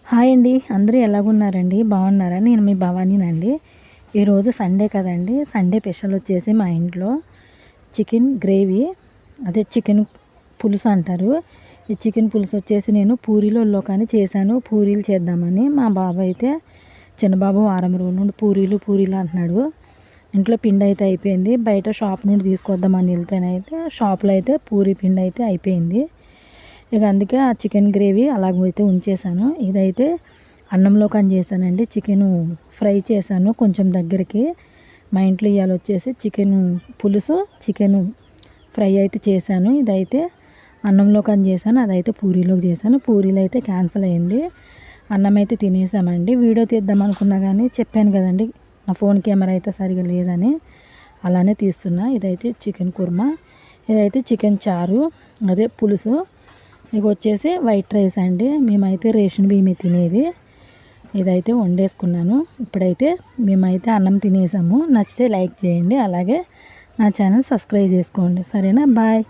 Hi అండి, అందరూ ఎలాగున్నారండి? బాగున్నారా? నేను మీ భవానీనండి. ఈరోజు సండే కదండి. సండే స్పెషల్ వచ్చేసి మా ఇంట్లో చికెన్ గ్రేవీ, అదే చికెన్ పులుసు అంటారు. ఈ చికెన్ పులుసు వచ్చేసి నేను పూరీలలో కానీ చేశాను, పూరీలు చేద్దామని. మా బాబు అయితే చిన్నబాబు వారం రోజుల నుండి పూరీలు అంటున్నాడు. ఇంట్లో పిండి అయితే అయిపోయింది. బయట షాప్ నుండి తీసుకొద్దామని వెళ్తేనైతే షాప్లో అయితే పూరీ పిండి అయితే అయిపోయింది. ఇక అందుకే ఆ చికెన్ గ్రేవీ అలాగైతే ఉంచేసాను. ఇదైతే అన్నంలో కానీ చేశానండి. చికెను ఫ్రై చేశాను కొంచెం దగ్గరికి. మా ఇంట్లో ఇవాళ వచ్చేసి చికెన్ పులుసు, చికెన్ ఫ్రై అయితే చేశాను. ఇదైతే అన్నంలో కానీ చేశాను, అదైతే పూరీలోకి చేశాను. పూరీలు అయితే క్యాన్సిల్ అయింది. అన్నం అయితే తినేసామండి. వీడియో తీద్దాం అనుకున్నా కానీ చెప్పాను కదండి, నా ఫోన్ కెమెరా అయితే సరిగా లేదని అలానే తీస్తున్నా. ఇదైతే చికెన్ కుర్మా, ఇదైతే చికెన్ చారు, అదే పులుసు. ఇక వచ్చేసి వైట్ రైస్ అండి. మేమైతే రేషన్ బియ్యమే తినేది. ఇదైతే వండేసుకున్నాను. ఇప్పుడైతే మేమైతే అన్నం తినేసాము. నచ్చితే లైక్ చేయండి, అలాగే నా ఛానల్ సబ్స్క్రైబ్ చేసుకోండి. సరేనా? బాయ్.